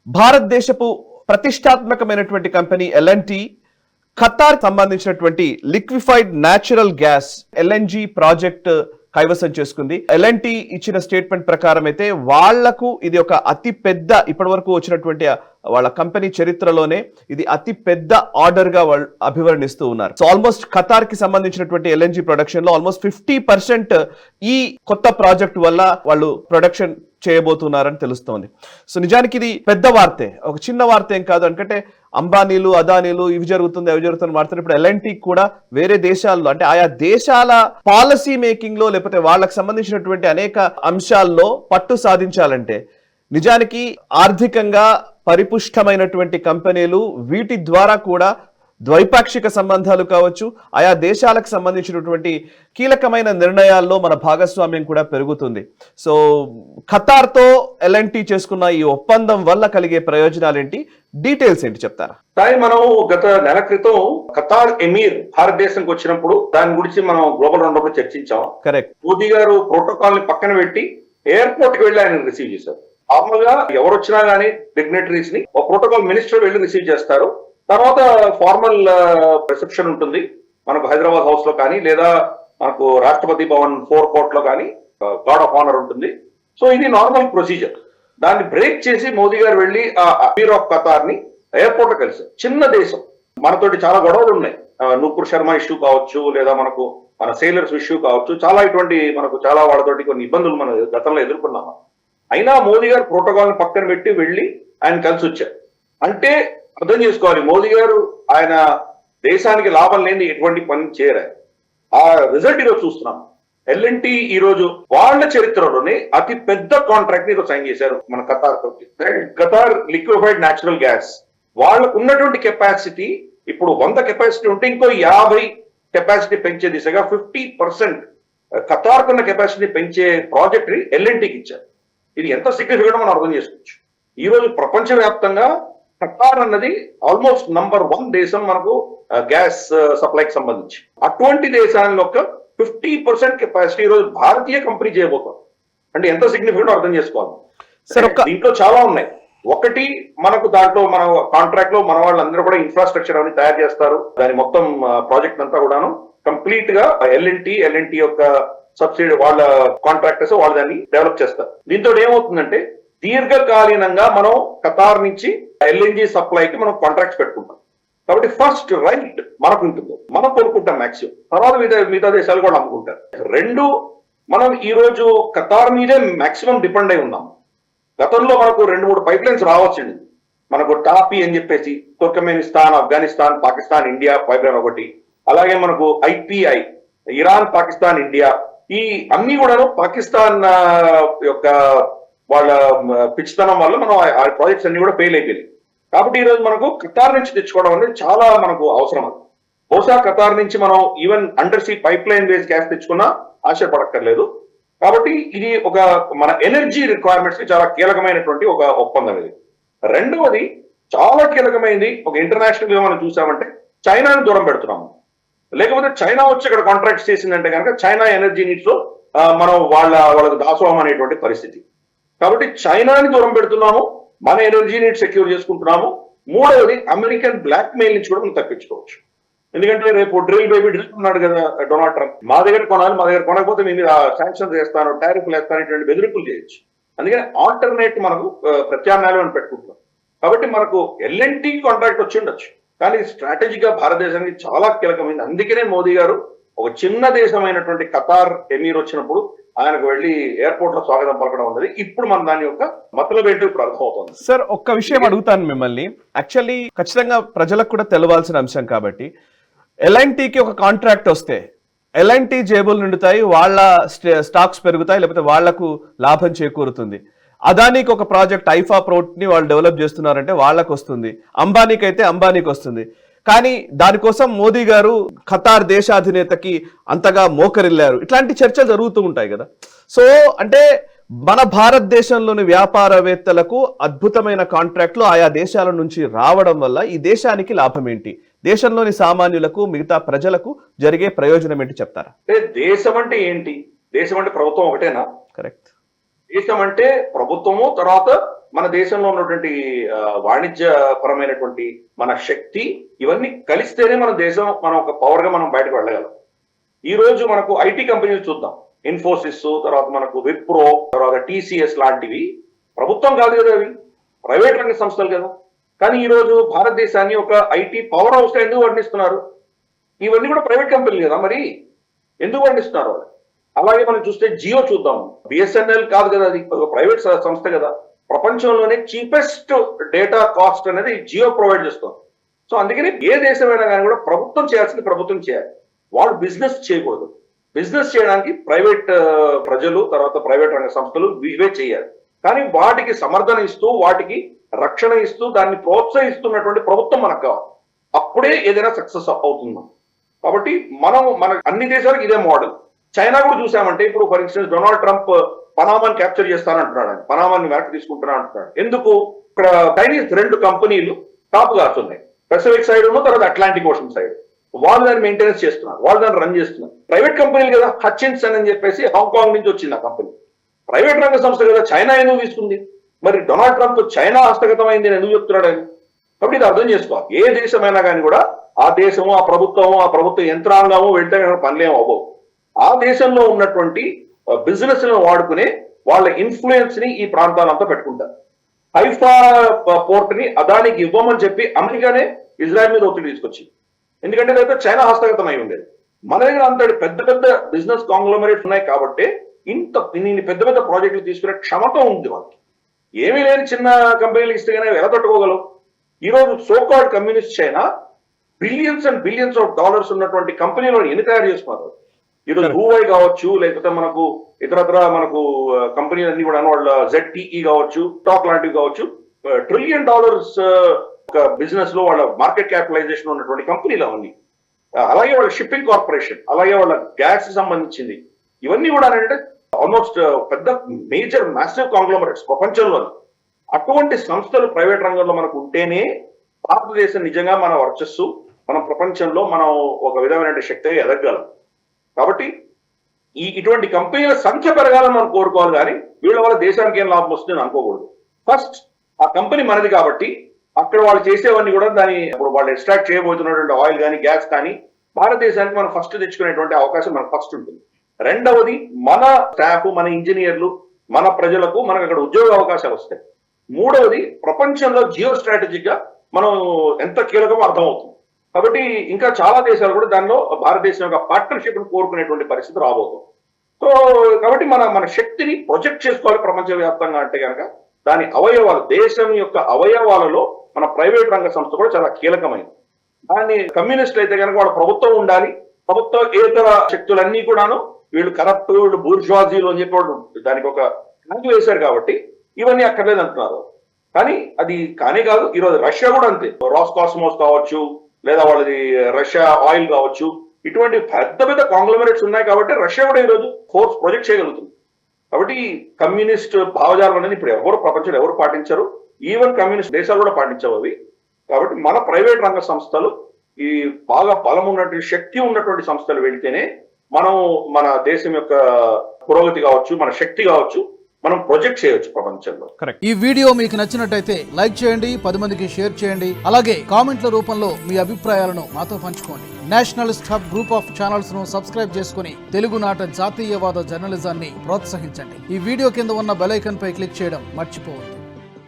భారతదేశపు ప్రతిష్టాత్మకమైనటువంటి company L&T Qatar సంబంధించినటువంటి liquefied natural gas LNG project కైవసం చేసుకుంది. ఎల్ఎన్టీ ఇచ్చిన స్టేట్మెంట్ ప్రకారం అయితే వాళ్లకు ఇది ఒక అతి పెద్ద ఇప్పటి వరకు వచ్చినటువంటి వాళ్ళ కంపెనీ చరిత్రలోనే ఇది అతి పెద్ద ఆర్డర్ గా వాళ్ళు అభివర్ణిస్తూ ఉన్నారు. సో ఆల్మోస్ట్ ఖతార్ కి సంబంధించినటువంటి ఎల్ఎన్జి ప్రొడక్షన్ లో ఆల్మోస్ట్ 50% ఈ కొత్త ప్రాజెక్ట్ వల్ల వాళ్ళు ప్రొడక్షన్ చేయబోతున్నారని తెలుస్తోంది. సో నిజానికి ఇది పెద్ద వార్తే, ఒక చిన్న వార్త ఏం కాదు. ఎందుకంటే అంబానీలు అదానీలు ఇవి జరుగుతుంది అవి జరుగుతుంది వాడుతున్నారు. ఇప్పుడు ఎల్ఎన్టీ కూడా వేరే దేశాల్లో అంటే ఆయా దేశాల పాలసీ మేకింగ్ లో లేకపోతే వాళ్ళకి సంబంధించినటువంటి అనేక అంశాల్లో పట్టు సాధించాలంటే నిజానికి ఆర్థికంగా పరిపుష్టమైనటువంటి కంపెనీలు వీటి ద్వారా కూడా ద్వైపాక్షిక సంబంధాలు కావచ్చు, ఆయా దేశాలకు సంబంధించినటువంటి కీలకమైన నిర్ణయాల్లో మన భాగస్వామ్యం కూడా పెరుగుతుంది. సో ఖతార్తో ఎల్ఎన్టీ చేసుకున్న ఈ ఒప్పందం వల్ల కలిగే ప్రయోజనాలేంటి, డీటెయిల్స్ ఏంటి చెప్తారా? మనం గత నెల క్రితం ఖతార్ ఎమీర్ భారతదేశంకి వచ్చినప్పుడు దాని గురించి మనం గ్లోబల్ రౌండ్ లో చర్చించాం. కరెక్ట్. మోదీ గారు ప్రోటోకాల్ ని పక్కన పెట్టి ఎయిర్పోర్ట్ కి వెళ్ళి ఆయన రిసీవ్ చేశారు. నార్మల్ గా ఎవరు వచ్చినా గానీ డిగ్నటరీస్ ని ఒక ప్రోటోకాల్ మినిస్టర్ వెళ్ళి రిసీవ్ చేస్తారు. తర్వాత ఫార్మల్ రిసెప్షన్ ఉంటుంది మనకు హైదరాబాద్ హౌస్ లో కానీ, లేదా మనకు రాష్ట్రపతి భవన్ 4 కోర్ట్ లో కానీ గార్డ్ ఆఫ్ ఆనర్ ఉంటుంది. సో ఇది నార్మల్ ప్రొసీజర్. దాన్ని బ్రేక్ చేసి మోదీ గారు వెళ్ళి ఆ అమీర్ ఆఫ్ ఖతార్ ని ఎయిర్పోర్ట్ లో కలిసారు. చిన్న దేశం, మనతోటి చాలా గొడవలు ఉన్నాయి. నూపూర్ శర్మ ఇష్యూ కావచ్చు, లేదా మన సేలర్స్ ఇష్యూ కావచ్చు, చాలా ఇటువంటి మనకు చాలా వాళ్ళతోటి కొన్ని ఇబ్బందులు మనం గతంలో ఎదుర్కొన్నాము. అయినా మోదీ గారు ప్రోటోకాల్ ని పక్కన పెట్టి వెళ్ళి ఆయన కలిసి వచ్చారు. అంటే అర్థం చేసుకోవాలి, మోదీ గారు ఆయన దేశానికి లాభం లేని ఎటువంటి పని చేయరు. ఆ రిజల్ట్ ఈరోజు చూస్తున్నాం. ఎల్ఎన్టీ ఈ రోజు వాళ్ళ చరిత్రలోనే అతి పెద్ద కాంట్రాక్ట్ ని సైన్ చేశారు మన ఖతార్ తోటి. ఖతార్ లిక్విఫైడ్ న్యాచురల్ గ్యాస్ వాళ్ళకు ఉన్నటువంటి కెపాసిటీ ఇప్పుడు 100 కెపాసిటీ ఉంటే ఇంకో 50 కెపాసిటీ పెంచే దిశగా 50% ఖతార్ కున్న కెపాసిటీ పెంచే ప్రాజెక్ట్ ని ఎల్ఎన్టీకి ఇచ్చారు. ఇది ఎంత సిగ్నిఫికెంట్ మనం అర్థం చేసుకోవచ్చు. ఈ రోజు ప్రపంచవ్యాప్తంగా ఖతార్ అన్నది ఆల్మోస్ట్ నంబర్ 1 దేశం మనకు గ్యాస్ సప్లైకి సంబంధించి. అటువంటి దేశాన్ని ఒక 50% కెపాసిటీ ఈ రోజు భారతీయ కంపెనీ చేయబోతాం అంటే ఎంత సిగ్నిఫికెంట్ అర్థం చేసుకోవాలి. దీంట్లో చాలా ఉన్నాయి. ఒకటి, మనకు దాంట్లో మన కాంట్రాక్ట్ లో మన వాళ్ళందరూ కూడా ఇన్ఫ్రాస్ట్రక్చర్ అని తయారు చేస్తారు. దాని మొత్తం ప్రాజెక్ట్ అంతా కూడాను కంప్లీట్ గా ఎల్ఎన్టీ యొక్క సబ్సిడీ వాళ్ళ కాంట్రాక్టర్స్ వాళ్ళు దాన్ని డెవలప్ చేస్తారు. దీంతో ఏమవుతుందంటే దీర్ఘకాలీనంగా మనం ఖతార్ నుంచి ఎల్ఎన్జి సప్లైకి మనం కాంట్రాక్ట్స్ పెట్టుకుంటాం. కాబట్టి ఫస్ట్ రైట్ మనకు ఉంటుంది, మనం కొనుక్కుంటాం మాక్సిమం, తర్వాత మిగతా దేశాలు కూడా అమ్ముకుంటారు. 2, మనం ఈ రోజు ఖతార్ మీదే మాక్సిమం డిపెండ్ అయి ఉన్నాం. గతంలో మనకు 2-3 పైప్ లైన్స్ రావచ్చండి. మనకు టాపీ అని చెప్పేసి Turkmenistan, Afghanistan, Pakistan, India pipe line ఒకటి. అలాగే మనకు ఐపీఐ ఇరాన్, పాకిస్తాన్, ఇండియా, ఈ అన్ని కూడా పాకిస్తాన్ యొక్క వాళ్ళ పిచ్చితనం వల్ల మనం ఆ ప్రాజెక్ట్స్ అన్ని కూడా ఫెయిల్ అయిపోయినాయి. కాబట్టి ఈ రోజు మనకు ఖతార్ నుంచి తెచ్చుకోవడం అనేది చాలా మనకు అవసరం. బహుశా ఖతార్ నుంచి మనం even under see pipe line base gas తెచ్చుకున్నా ఆశ్చర్యపడక్కర్లేదు. కాబట్టి ఇది ఒక మన ఎనర్జీ రిక్వైర్మెంట్స్ కి చాలా కీలకమైనటువంటి ఒక ఒప్పందం ఇది. రెండవది చాలా కీలకమైనది, ఒక ఇంటర్నేషనల్ గా మనం చూసామంటే చైనాని దూరం పెడుతున్నాము. లేకపోతే చైనా వచ్చి ఇక్కడ కాంట్రాక్ట్స్ చేసిందంటే కనుక చైనా ఎనర్జీ నీడ్స్ లో మనం వాళ్ళకు దాసోహం అనేటువంటి పరిస్థితి. కాబట్టి చైనాని దూరం పెడుతున్నాము, మన ఎనర్జీ నీడ్స్ సెక్యూర్ చేసుకుంటున్నాము. మూడవది, అమెరికన్ బ్లాక్ మెయిల్ నుంచి కూడా మనం తప్పించుకోవచ్చు. ఎందుకంటే రేపు డ్రిల్ ఉన్నాడు కదా డొనాల్డ్ ట్రంప్, మా దగ్గర కొనాలి, మా దగ్గర కొనకపోతే మీ మీద శాంక్షన్స్ వేస్తాను, టారిఫ్లు వేస్తాను, ఇటువంటి బెదిరింపులు చేయొచ్చు. అందుకని ఆల్టర్నేట్ మనకు ప్రత్యామ్నాయాలు అని పెట్టుకుంటున్నాం. కాబట్టి మనకు ఎల్ఎన్టీ కాంట్రాక్ట్ వచ్చి ఉండొచ్చు, కానీ స్ట్రాటజీగా భారతదేశానికి చాలా కీలకమైంది. అందుకనే మోదీ గారు ఒక చిన్న దేశమైనటువంటి ఖతార్ ఎమీర్ వచ్చినప్పుడు ఆయనకు వెళ్లి ఎయిర్పోర్ట్ లో స్వాగతం పలకడం ఉన్నది. ఇప్పుడు మన దాని యొక్క మతలబ్ ఏంటో ఇప్పుడు అర్థమవుతుంది. సార్, ఒక్క విషయం అడుగుతాను మిమ్మల్ని. యాక్చువల్లీ ఖచ్చితంగా ప్రజలకు కూడా తెలవాల్సిన అంశం కాబట్టి, ఎల్ఎన్టీకి ఒక కాంట్రాక్ట్ వస్తే ఎల్ఎన్టీ జేబులు నిండుతాయి, వాళ్ళ స్టాక్స్ పెరుగుతాయి, లేకపోతే వాళ్లకు లాభం చేకూరుతుంది. అదానికి ఒక ప్రాజెక్ట్ ఐఫా ప్రోట్ ని వాళ్ళు డెవలప్ చేస్తున్నారంటే వాళ్ళకు వస్తుంది, అంబానీకి అయితే అంబానీకి వస్తుంది. కానీ దానికోసం మోదీ గారు ఖతార్ దేశాధినేతకి అంతగా మోకరిల్లారు. ఇట్లాంటి చర్చలు జరుగుతూ ఉంటాయి కదా. సో అంటే మన భారతదేశంలోని వ్యాపారవేత్తలకు అద్భుతమైన కాంట్రాక్ట్లు ఆయా దేశాల నుంచి రావడం వల్ల ఈ దేశానికి లాభం ఏంటి, దేశంలోని సామాన్యులకు మిగతా ప్రజలకు జరిగే ప్రయోజనం ఏంటి చెప్తారా? దేశం అంటే ఏంటి? దేశం అంటే ప్రభుత్వం ఒకటేనా? కరెక్ట్. దేశం అంటే ప్రభుత్వము, తర్వాత మన దేశంలో ఉన్నటువంటి వాణిజ్య పరమైనటువంటి మన శక్తి ఇవన్నీ కలిస్తేనే మన దేశం మనం ఒక పవర్ గా మనం బయటకు వెళ్ళగలం. ఈ రోజు మనకు ఐటీ కంపెనీలు చూద్దాం, ఇన్ఫోసిస్, తర్వాత మనకు విప్రో, తర్వాత టీసీఎస్ లాంటివి ప్రభుత్వం కాదు కదా, అవి ప్రైవేట్ రంగ సంస్థలు కదా. కానీ ఈ రోజు భారతదేశాన్ని ఒక ఐటీ పవర్ హౌస్ గా ఎందుకు వర్ణిస్తున్నారు? ఇవన్నీ కూడా ప్రైవేట్ కంపెనీలు కదా, మరి ఎందుకు వర్ణిస్తున్నారు వాళ్ళు? అలాగే మనం చూస్తే జియో చూద్దాం, బిఎస్ఎన్ఎల్ కాదు కదా, అది ఒక ప్రైవేట్ సంస్థ కదా. ప్రపంచంలోనే చీపెస్ట్ డేటా కాస్ట్ అనేది జియో ప్రొవైడ్ చేస్తుంది. సో అందుకని ఏ దేశమైనా కానీ కూడా ప్రభుత్వం చేయాల్సింది ప్రభుత్వం చేయాలి, వాళ్ళు బిజినెస్ చేయకూడదు. బిజినెస్ చేయడానికి ప్రైవేట్ ప్రజలు, తర్వాత ప్రైవేట్ రంగ సంస్థలు ఇవే చేయాలి. కానీ వాటికి సమర్థన ఇస్తూ, వాటికి రక్షణ ఇస్తూ, దాన్ని ప్రోత్సహిస్తున్నటువంటి ప్రభుత్వం మనకు కావాలి. అప్పుడే ఏదైనా సక్సెస్ అవుతుంది. కాబట్టి మన అన్ని దేశాలకు ఇదే మోడల్. చైనా కూడా చూసామంటే, ఇప్పుడు ఫర్ ఇన్స్టెన్స్ డొనాల్డ్ ట్రంప్ పనామాని క్యాప్చర్ చేస్తానంటున్నాడు, ఆయన పనామాని వెనక్కి తీసుకుంటున్నా అంటున్నాడు. ఎందుకు? ఇక్కడ చైనీస్ 2 కంపెనీలు టాప్ గా వస్తున్నాయి, పెసిఫిక్ సైడ్ తర్వాత అట్లాంటిక్ ఓషన్ సైడ్. వాళ్ళు దాన్ని మెయింటెనెన్స్ చేస్తున్నారు, వాళ్ళు దాన్ని రన్ చేస్తున్నారు. ప్రైవేట్ కంపెనీలు కదా, హచిన్సన్ అని చెప్పేసి హాంకాంగ్ నుంచి వచ్చింది ఆ కంపెనీ, ప్రైవేట్ రంగ సంస్థ కదా. చైనా ఎందుకు తీసుకుంది? మరి డొనాల్డ్ ట్రంప్ చైనా హస్తగతమైంది అని ఎందుకు చెప్తున్నాడు ఆయన? కాబట్టి ఇది అర్థం చేసుకోవాలి. ఏ దేశమైనా కానీ కూడా ఆ దేశము, ఆ ప్రభుత్వ యంత్రాంగము వెళ్తే పనులేం అవ్వవు. ఆ దేశంలో ఉన్నటువంటి బిజినెస్ లను వాడుకునే వాళ్ళ ఇన్ఫ్లుయెన్స్ ని ఈ ప్రాంతాలంతా పెట్టుకుంటారు. హైఫా పోర్ట్ ని అదానికి ఇవ్వమని చెప్పి అమెరికానే ఇజ్రాయెల్ మీద ఒత్తిడి తీసుకొచ్చింది. ఎందుకంటే అయితే చైనా హస్తగతం అయి ఉండేది. మన దగ్గర అంత పెద్ద బిజినెస్ కాంగ్లోమరేట్స్ ఉన్నాయి కాబట్టి ఇన్ని పెద్ద ప్రాజెక్టులు తీసుకునే క్షమత ఉంది వాళ్ళకి. ఏమీ లేని చిన్న కంపెనీలు ఇస్తే కానీ ఎలా తట్టుకోగలవు? ఈ రోజు so called communist China billions and billions of dollars ఉన్నటువంటి కంపెనీలను ఎన్ని తయారు చేసుకున్నారు. ఈరోజు హూవై కావచ్చు, లేకపోతే మనకు ఇతరత్ర మనకు కంపెనీలన్నీ కూడా వాళ్ళ ZTE కావచ్చు, టాక్ లాంటివి కావచ్చు, $1 ట్రిలియన్ ఒక బిజినెస్ లో వాళ్ళ మార్కెట్ క్యాపిటలైజేషన్ ఉన్నటువంటి కంపెనీలు అవన్నీ. అలాగే వాళ్ళ షిప్పింగ్ కార్పొరేషన్, అలాగే వాళ్ళ గ్యాస్ సంబంధించింది, ఇవన్నీ కూడా ఏంటంటే ఆల్మోస్ట్ పెద్ద మేజర్ మ్యాసివ్ కాంగ్లోమరేట్స్ ప్రపంచంలో. అటువంటి సంస్థలు ప్రైవేట్ రంగంలో మనకు ఉంటేనే భారతదేశం నిజంగా మన వర్చస్సు, మన ప్రపంచంలో మనం ఒక విధమైన శక్తిగా ఎదగలం. కాబట్టి ఇటువంటి కంపెనీల సంఖ్య పెరగాలని మనం కోరుకోవాలి, కానీ వీళ్ళ వల్ల దేశానికి ఏం లాభం వస్తుందని అనుకోకూడదు. ఫస్ట్ ఆ కంపెనీ మనది కాబట్టి అక్కడ వాళ్ళు చేసేవన్నీ కూడా ఇప్పుడు వాళ్ళు ఎక్స్ట్రాక్ట్ చేయబోతున్నటువంటి ఆయిల్ కానీ గ్యాస్ కానీ భారతదేశానికి మనం ఫస్ట్ తెచ్చుకునేటువంటి అవకాశం మనకు ఫస్ట్ ఉంటుంది. రెండవది మన స్టాఫ్, మన ఇంజనీర్లు, మన ప్రజలకు మనకు అక్కడ ఉద్యోగ అవకాశాలు వస్తాయి. మూడవది ప్రపంచంలో జియో స్ట్రాటజిక్ గా మనం ఎంత కీలకమో అర్థమవుతుంది. కాబట్టి ఇంకా చాలా దేశాలు కూడా దానిలో భారతదేశం యొక్క పార్ట్నర్షిప్ ను కోరుకునేటువంటి పరిస్థితి రాబోతుంది. సో కాబట్టి మన శక్తిని ప్రొజెక్ట్ చేసుకోవాలి ప్రపంచవ్యాప్తంగా. అంటే కనుక దాని అవయవాలు, దేశం యొక్క అవయవాలలో మన ప్రైవేట్ రంగ సంస్థ కూడా చాలా కీలకమైనది. దాన్ని కమ్యూనిస్టులు అయితే కనుక వాళ్ళ ప్రభుత్వం ఉండాలి, ప్రభుత్వేతర శక్తులన్నీ కూడాను వీళ్ళు కరప్ట్, వీళ్ళు బూర్జువాజీలు అని చెప్పి వాళ్ళు దానికి ఒక ట్యాంక్ వేశారు కాబట్టి ఇవన్నీ అక్కర్లేదు అంటున్నారు. కానీ అది కానే కాదు. ఈరోజు రష్యా కూడా అంతే, రాస్కాస్మోస్ కావచ్చు, లేదా వాళ్ళది రష్యా ఆయిల్ కావచ్చు, ఇటువంటి పెద్ద కాంగ్లోమరేట్స్ ఉన్నాయి కాబట్టి రష్యా కూడా ఈరోజు ఫోర్స్ ప్రొజెక్ట్ చేయగలుగుతుంది. కాబట్టి కమ్యూనిస్ట్ భావజాలం అనేది ఇప్పుడు ప్రపంచంలో ఎవరు పాటించరు, ఈవెన్ కమ్యూనిస్ట్ దేశాలు కూడా పాటించవు అవి. కాబట్టి మన ప్రైవేట్ రంగ సంస్థలు, ఈ బాగా బలం ఉన్నటువంటి శక్తి ఉన్నటువంటి సంస్థలు వెళ్తేనే మనం మన దేశం యొక్క పురోగతి కావచ్చు, మన శక్తి కావచ్చు, మనం ప్రొజెక్ట్ చేయొచ్చు ప్రపంచంలో. ఈ వీడియో మీకు నచ్చినట్టయితే లైక్ చేయండి, 10 మందికి షేర్ చేయండి. అలాగే కామెంట్ల రూపంలో మీ అభిప్రాయాలను మాతో పంచుకోండి. Nationalist hub group of channels ను సబ్స్క్రైబ్ చేసుకుని తెలుగునాట జాతీయవాద జర్నలిజాన్ని ప్రోత్సహించండి. ఈ వీడియో కింద ఉన్న బెల్ ఐకాన్ పై క్లిక్ చేయడం మర్చిపోవద్దు.